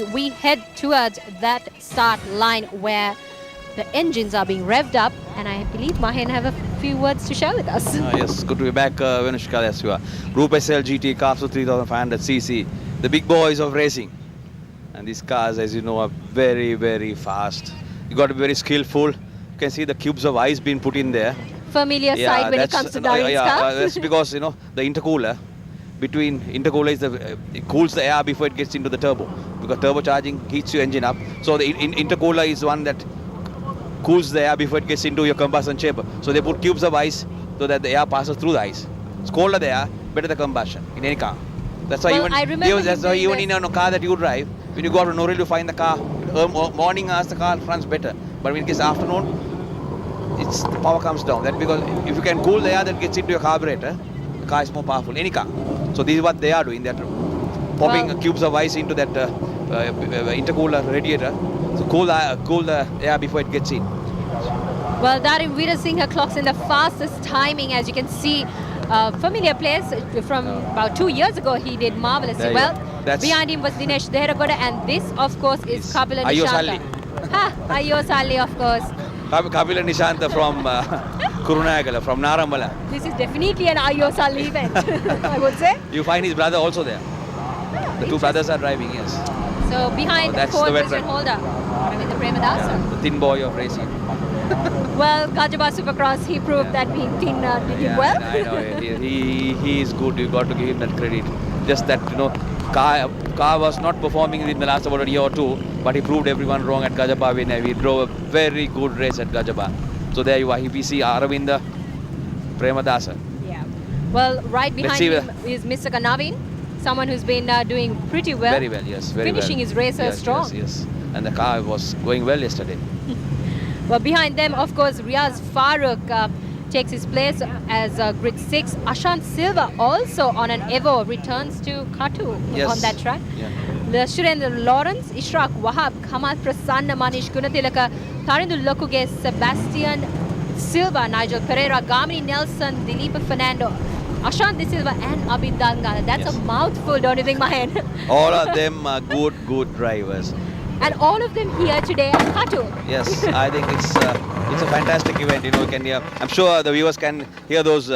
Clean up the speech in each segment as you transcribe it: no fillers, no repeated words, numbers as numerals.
we head towards that start line where the engines are being revved up, and I believe Mahen have a few words to share with us. Yes, good to be back, Venushka. Yes, you are. Group SL GT upto 3500cc, the big boys of racing. And these cars, as you know, are very, very fast. You got to be very skillful. You can see the cubes of ice being put in there. Familiar sight when it comes to Darin's car. That's because, you know, the intercooler, is it cools the air before it gets into the turbo, because turbocharging heats your engine up. So the intercooler is one that cools the air before it gets into your combustion chamber. So they put cubes of ice so that the air passes through the ice. It's colder the air, better the combustion in any car. That's why even in a car that you drive, when you go out to Noril to find the car, morning hours the car runs better. But when it gets afternoon, the power comes down. That's because if you can cool the air that gets into your carburetor, the car is more powerful, any car. So this is what they are doing. They're popping cubes of ice into that intercooler radiator, so cool the air before it gets in. Well, Darin Veerasinghe clocks in the fastest timing, as you can see. Familiar place from about 2 years ago. He did marvelously well. Behind him was Dinesh Dehragoda, and this, of course, is Kapila Nishanta. Ayyo Salli, of course. Kapila Nishanta from Kurunagala, from Narambala. This is definitely an Ayyo Salli event, I would say. You find his brother also there. The two brothers are driving, yes. So behind the pole position holder, Ravindra Premadasa. The thin boy of racing. Well, Gajaba Supercross, he proved that being thin did him well. I know. He is good. You got to give him that credit. Just that, you know, car was not performing in the last about a year or two, but he proved everyone wrong at Gajaba when he drove a very good race at Gajaba. So there you are. We see Aravinda Premadasa. Yeah. Well, right behind him is Mr. Naveen, someone who's been doing pretty well. Very well, yes. Finishing his race strong. Yes. And the car was going well yesterday. Well, behind them, of course, Riaz Farooq takes his place as grid 6. Ashant Silva also on an Evo returns to Katu on that track. Yeah. Shurendra Lawrence, Ishraq Wahab, Kamal Prasanna, Manish Gunatilaka, Tarindu Lokuge, Sebastian Silva, Nigel Pereira, Gamini Nelson, Dilip Fernando, Ashant De Silva and Abid Dangana. That's a mouthful, don't you think, Mahen? All of them are good drivers. And all of them here today at Katu. Yes, I think it's a fantastic event. You know, I'm sure the viewers can hear those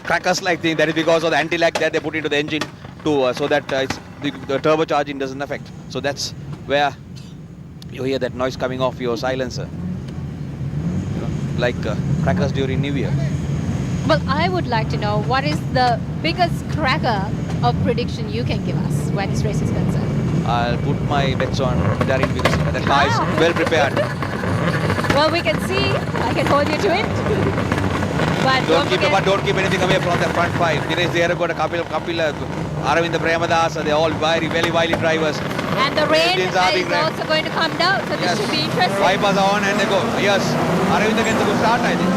crackers-like thing. That is because of the anti-lag that they put into the engine so that the turbocharging doesn't affect. So that's where you hear that noise coming off your silencer, you know, like crackers during New Year. Well, I would like to know what is the biggest cracker of prediction you can give us when this race is concerned. I'll put my bets on Darin Veerasinghe. That car is well prepared. Well, we can see. I can hold you to it. But don't keep anything away from the front five. Dinesh Dehragoda, Kapila, Aravinda Premadasa, they're all very wily drivers. And the rain is also going to come down, so this should be interesting. Wipers are on and they go. Yes, Aravinda gets a good start, I think.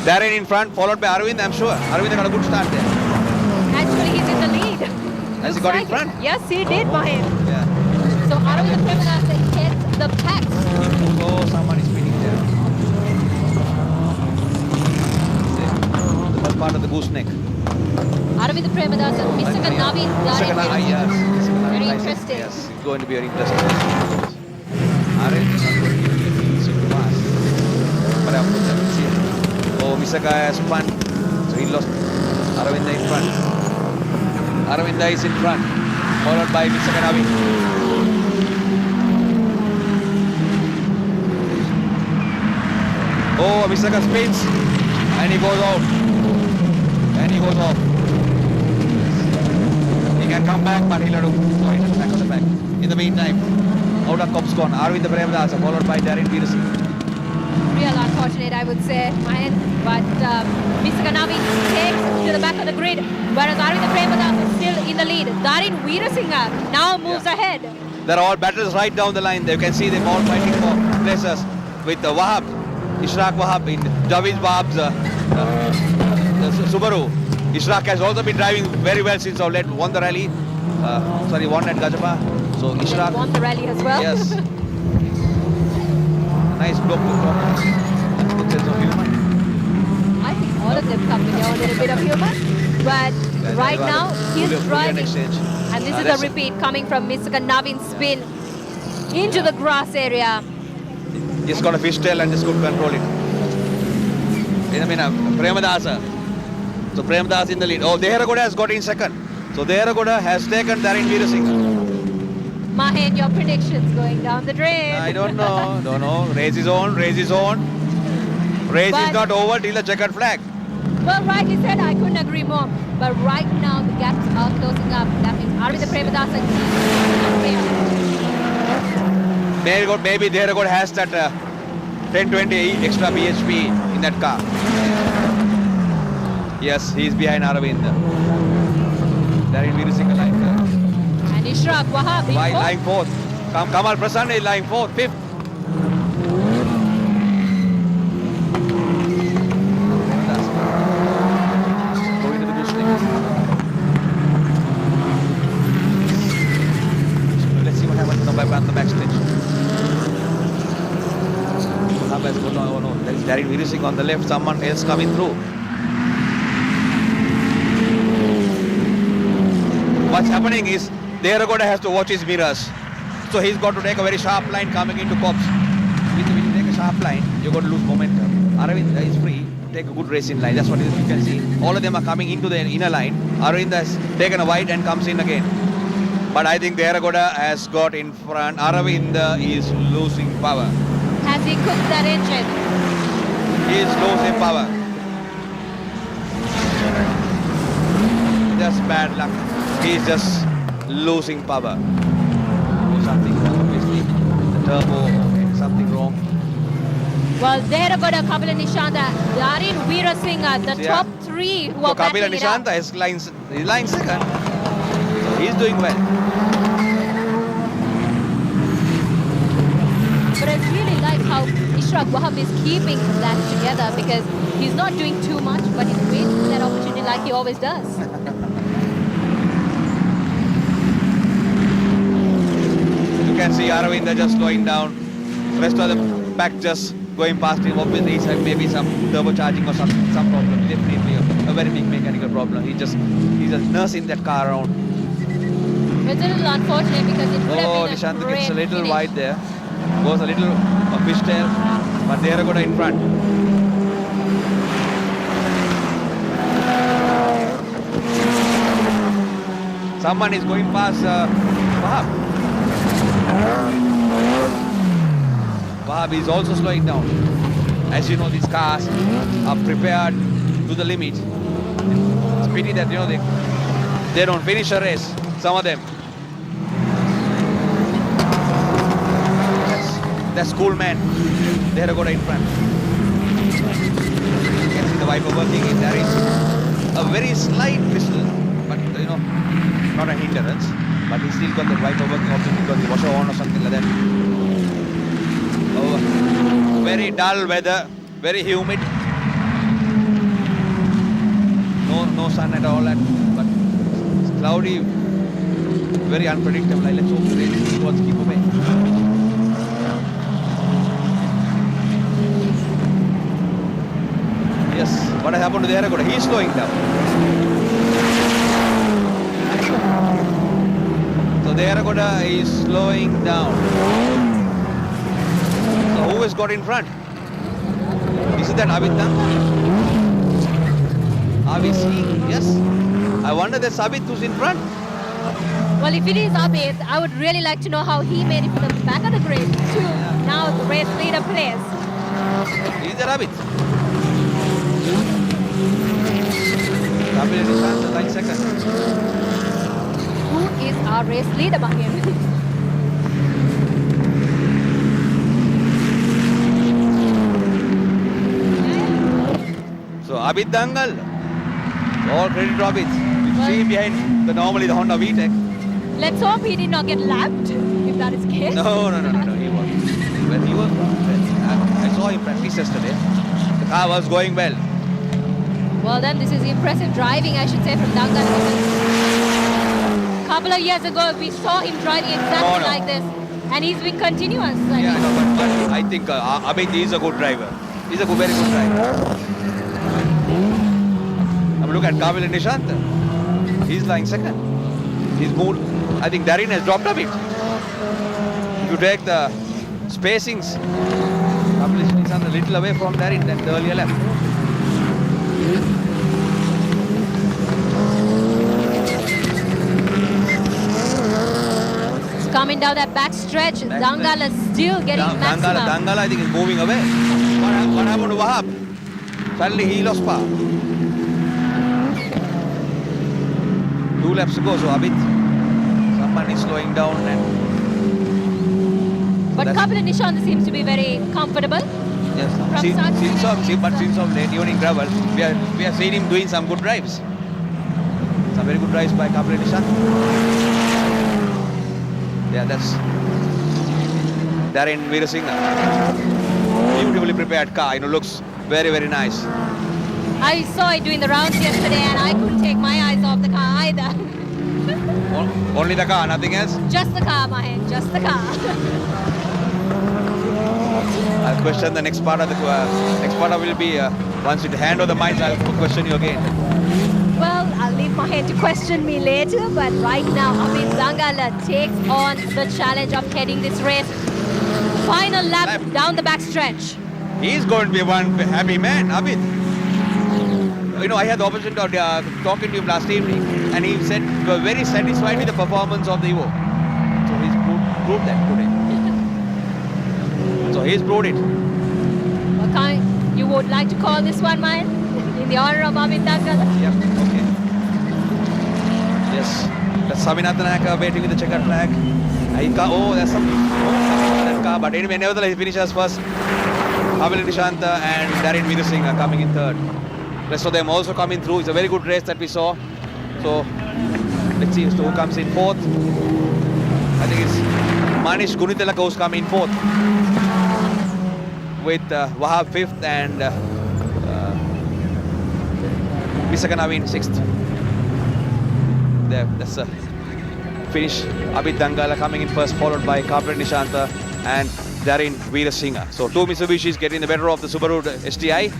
Darin in front, followed by Aravind, I'm sure. Aravind got a good start there. Actually, he's in the lead. Has he got in front? Yes, he did, Mahen. Yeah. So Aravind Premadasa heads the pack. Oh, someone is speeding there. The first part of the gooseneck. Aravind Premadasa, Mr. Naveen, Yes. Very interesting. Yes, it's going to be very interesting. Aravind is not going to be so fast. But after that, see. Oh, Misaka has spun. So he lost. Aravinda in front. Aravinda is in front. Followed by Misaka Navi. Oh, Misaka spins. And he goes out. And he goes off. He can come back, but he'll have to go back on the back. In the meantime, out of Cop's gone. Aravinda Premadasa, followed by Darin Veerasinghe. Real unfortunate, I would say, Mahen. But Mr. Kanavi takes to the back of the grid, whereas Aravinda Premadasa is still in the lead. Darin Veerasinghe now moves ahead. There are all battles right down the line. You can see them all fighting for places with Wahab, Ishraq Wahab in Javid Wahab's Subaru. Ishraq has also been driving very well since Outlet won the rally. Won at Gajaba. So Ishraq won the rally as well. Yes. Nice bloke to talk. Good sense of humor. I think all of them come with their own little bit of humor. But right now, he's driving. Exchange. And this is a repeat coming from Mr. Navin's spin into the grass area. Just got a fishtail and just could control it. Premadasa. So Premadasa in the lead. Oh, Deharagoda has got in second. So Deharagoda has taken Darin Veerasinghe. Mahen, your predictions going down the drain. I don't know. Race is on. Race is not over till the checkered flag. Well, rightly said, I couldn't agree more. But right now, the gaps are closing up. That means Arvind Premadasa maybe Deharagoda has that 1020 extra bhp in that car. Yes, he's behind Arvind. Darin Veerasinghe lying third. And Ishraq Wahab in fourth. Lying fourth. Kamal Prasanna is lying fourth, fifth. Going to the bush. Let's see what happens on the backstage. Oh no, there is Darin Veerasinghe on the left, someone else coming through. What's happening is Deharagoda has to watch his mirrors. So he's got to take a very sharp line coming into Cops. When you take a sharp line, you're going to lose momentum. Aravind is free to take a good racing line. That's what you can see. All of them are coming into the inner line. Aravind has taken a wide and comes in again. But I think Deharagoda has got in front. Aravind is losing power. Has he cooked that engine? He is losing power. Just bad luck. He is just losing power. Something wrong, obviously. The turbo, something wrong. Well, Deharagoda, Kapil and Nishanta, Darin Veerasinghe, the top three who are Kapil and Nishanta is lying second. So he's doing well. But I really like how Ishraq Wahab is keeping that together because he's not doing too much, but he's waiting for that opportunity like he always does. You can see Aravind just slowing down. The rest of the pack just going past him. Obviously, he's had maybe some turbocharging or some problem. Definitely a very big mechanical problem. He's just nursing that car around. It's a little unfortunate because it would have been Nishanta a great gets a little finish. wide there. Goes a little fishtail, but Deharagoda in front. Someone is going past Wahab. Wahab is also slowing down. As you know, these cars are prepared to the limit. It's a pity that they don't finish a race. Some of them. That's cool, man. Deharagoda in front. You can see the wiper working in. There is a very slight whistle, but not a hindrance. But he's still got the wiper working, also got the washer on or something like that. Oh, very dull weather, very humid. No sun at all, but it's cloudy, very unpredictable. Let's hope the rain gods keep away. Yes, what has happened to Deharagoda? He's slowing down. So Deharagoda is slowing down. So who has got in front? Is it that Abhidhan? Are we seeing? Yes. I wonder that's Abhid who's in front. Well, if it is Abhid, I would really like to know how he made it from the back of the grid to now the race leader place. Is that Abhid? Abhid is in like second. Who is our race leader, Mahen? So Abhid Dangal, all credit to Abhid. You see him behind normally the Honda VTEC. Let's hope he did not get lapped, if that is the case. No, he wasn't. When he was, I saw him practice yesterday. The car was going well. Well then, this is impressive driving, I should say, from Dangal. A couple of years ago, we saw him driving exactly like this. And he's been continuous. But I think Abhid is a good driver. He's a very good driver. look at Kamil and Nishant. He's lying second. He's moved. I think Darin has dropped a bit. If you take the spacings, Kamil and Nishant a little away from Darin than the earlier lap. Coming down that back stretch, Dangala still getting maximum. Dangala, I think, is moving away. What happened to Wahab? Suddenly he lost power. 2 laps to go, so Abid, someone is slowing down. But Kapil and Nishant seems to be very comfortable. Yes, since of late evening travel, we have seen him doing some good drives. Some very good drives by Kapil and Nishant. Yeah, that's Darin Veerasinghe. Beautifully prepared car, looks very, very nice. I saw it doing the rounds yesterday and I couldn't take my eyes off the car either. Only the car, nothing else? Just the car, Mahen, just the car. I'll question the next part of the will be once you hand over the mic, I'll question you again. Well, I'll leave Mahen to question me later, but right now Abid Dangala takes on the challenge of heading this race. Final lap down the back stretch. He's going to be one happy man, Abid. I had the opportunity of talking to him last evening, and he said he was very satisfied with the performance of the Evo. So he's proved that today. So he's proved it. Okay, you would like to call this one, Mahen? In the honor of Abid Dangala? Yep, okay. Yes, that's Saminathan Nayaka waiting with the checkered flag. There's some that car, but anyway, nevertheless, he finishes first. Kamil Nishant and Darin Veerasinghe are coming in third. Rest of them also coming through. It's a very good race that we saw. So let's see who comes in fourth. I think it's Manish Gunitilaka who's coming in fourth, with Wahab fifth and Misaka Naveen sixth. There, that's a finish. Abid Dangala coming in first, followed by Kapil Nishant and Darin Veerasinghe. So 2 Mitsubishis getting the better of the Subaru STI.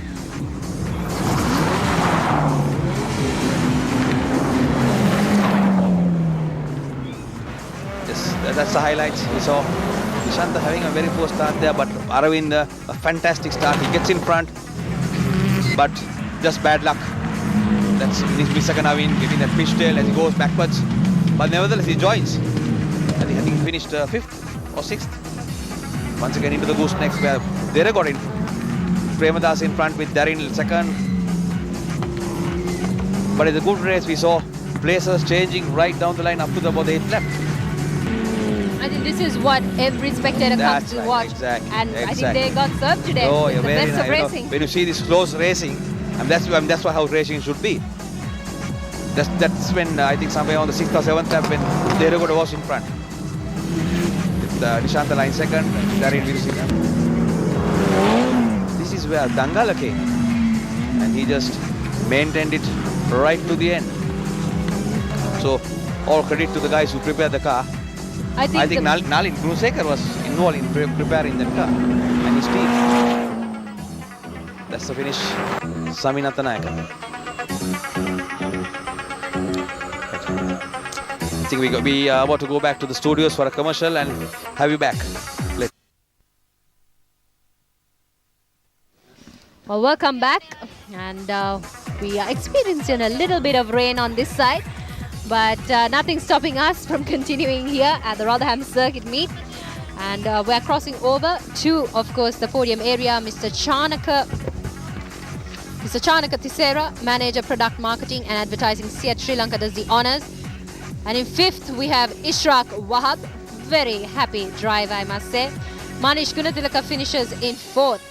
Yes, that's the highlights we saw. Nishant having a very poor start there, but Aravind a fantastic start. He gets in front, but just bad luck. That's Misaka Naveen getting that fishtail as he goes backwards. But nevertheless, he joins. I think he finished 5th or 6th. Once again into the goosenecks where Dera got in. Premadas in front with Darin second. But it's a good race. We saw places changing right down the line up to about the 8th lap. I think this is what every spectator comes to watch. Exactly. And I think they got served today. Oh, it's the best of racing. When you see this close racing, and that's how racing should be. That's when I think somewhere on the 6th or 7th lap when Deregoda was in front. With Nishant line second, Darin Veerasinghe. This is where Dangala came, and he just maintained it right to the end. So all credit to the guys who prepared the car. I think Nalin Grusekar was involved in preparing that car and his team. That's the finish. Saminathan Nayaka. I think we are about to go back to the studios for a commercial and have you back. Well, welcome back, and we are experiencing a little bit of rain on this side, but nothing stopping us from continuing here at the Rotherham Circuit Meet. And we're crossing over to, of course, the podium area. Mr. Chanaka Tissera, Manager Product Marketing and Advertising, Seat Sri Lanka, does the honours. And in 5th, we have Ishraq Wahab. Very happy drive, I must say. Manish Gunatilaka finishes in 4th.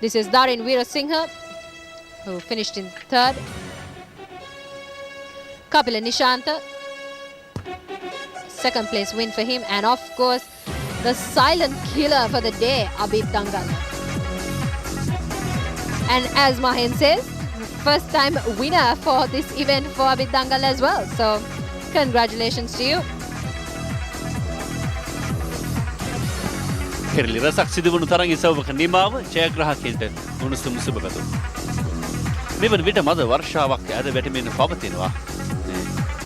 This is Darin Veerasinghe, who finished in 3rd. Kapil Nishant, 2nd place win for him. And of course, the silent killer for the day, Abid Dangala. And as Mahen says, first time winner for this event for Abid Dangala as well. So congratulations to you. කෙරලි රසක් සිදුවුණු තරම් ඉසවක නිමාව ජයග්‍රාහකයන්ට උණුසුම් සුබ පැතුම්. මෙවන විට මද වර්ෂාවක් ඇද වැටෙමින් පවතිනවා.